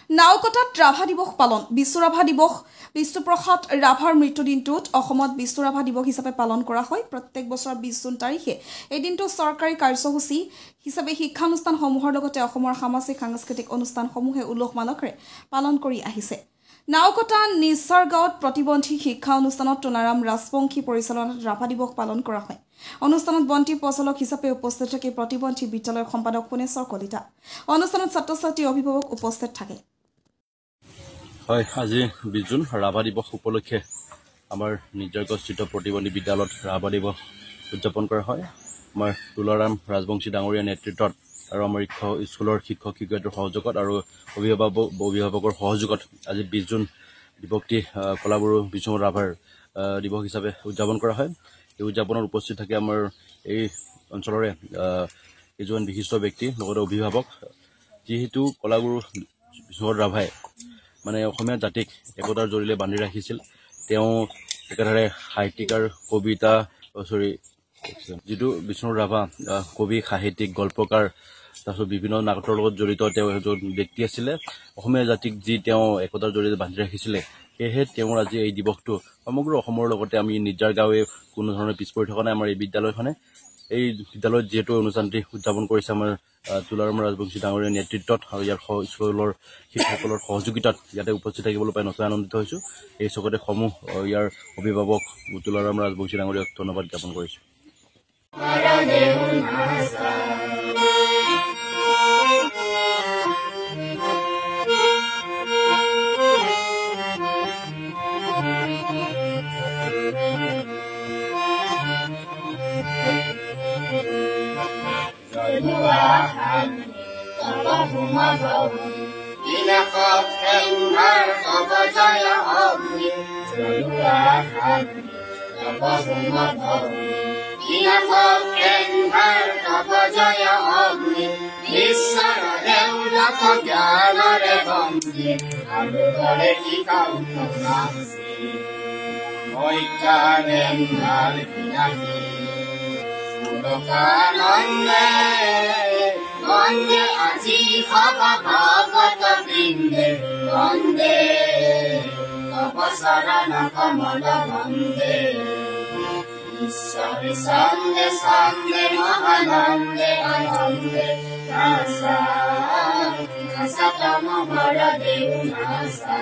নাওকটাত ৰাভা দিৱস পালন বিশ্ব ৰাভা দিৱস বিষ্ণুপ্ৰসাদ ৰাভাৰ মৃত্যুদিনটোত অসমত বিশ্ব ৰাভা দিৱস হিচাপে পালন কৰা হয় প্ৰত্যেক বছৰ 20 জুন তাৰিখে এই দিনটো চৰকাৰী কাৰ্যসূচী হিচাপে শিক্ষানুষ্ঠানসমূহৰ লগতে অসমৰ সামাজিক সাংস্কৃতিক অনুষ্ঠানসমূহে উল্লেখ মানকৰে পালন কৰি আহিছে নাওকটা নিসৰ্গাঁৱত প্ৰতিবন্ধী শিক্ষা অনুষ্ঠানত তোনাৰাম ৰাজবংশী পৰিচালনাত ৰাভা দিৱস পালন কৰা হয় অনুষ্ঠানত বন্তি প্ৰচলক হিচাপে উপস্থিত থাকে প্ৰতিবন্ধী বিদ্যালয়ৰ সম্পাদক পুনেশ্বৰ কলিতা অনুষ্ঠানত ছাত্ৰ-ছাত্ৰী অভিভাৱক উপস্থিত থাকে হয় আজি 20 জুন ৰাভা দিৱস উপলক্ষে আমাৰ নিৰ্জয়গস্থিত প্ৰতিবন্ধী বিদ্যালয়ত ৰাভা দিৱস উদযাপন কৰা হয় আমাৰ তুলাৰাম ৰাজবংশী ডাঙৰীয়া নেতৃত্বত আৰু আমাৰ স্কুলৰ শিক্ষক শিক্ষয়িত্ৰীৰ সহযোগত আৰু অভিভাৱকৰ সহযোগত আজি 20 জুন দিৱসটি কলাগুৰু বিষ্ণু ৰাভাৰ দিৱস হিচাপে উদযাপন কৰা হয় এই উদযাপনত উপস্থিত থাকে আমাৰ এই অঞ্চলৰে এজন বিশিষ্ট ব্যক্তি লগতে অভিভাৱক যেহেতু কলাগুৰু বিষ্ণু ৰাভাই মানে অসমীয়া জাতিক একতাৰ জৰিয়তে বান্ধি ৰাখিছিল তেওঁ একেধাৰে সাহিত্যিকাৰ কবিতা যিটো বিষ্ণু ৰাভা কবি সাহিত্যিক গল্পকাৰ তাৰপিছত বিভিন্ন নাটকৰ লগত জড়িত তেওঁ এজন ব্যক্তি আছিলে অসমীয়া জাতিক যি তেওঁ একতাৰ জৰিয়তে বান্ধি ৰাখিছিলে সেয়েহে তেওঁৰ আজি এই দিৱসটো সমগ্ৰ অসমৰ লগতে আমি নিজাৰ গাঁৱে কোনো ধৰণৰ পিছ পৰি থকা নাই আমাৰ এই বিদ্যালয়খনে এই বিদ্যালয়ত যেহেতু অনুষ্ঠানটি উদযাপন কৰিছে আমাৰ তুলাৰাম ৰাজবংশী ডাঙৰীয়াৰ নেতৃত্বত আৰু ইয়াৰ স্কুলৰ শিক্ষকসকলৰ সহযোগিতাত ইয়াতে উপস্থিত থাকিবলৈ পাই নথৈ আনন্দিত হৈছোঁ এই চকতে সমূহ ইয়াৰ অভিভাৱক তুলাৰাম ৰাজবংশী ডাঙৰীয়াক ধন্যবাদ জ্ঞাপন কৰিছোঁ Bande aji khaba bhagat binde bande tapasarana kamala bande Ishwar sande sande mahanande anande nasa nasa tama mara dev nasa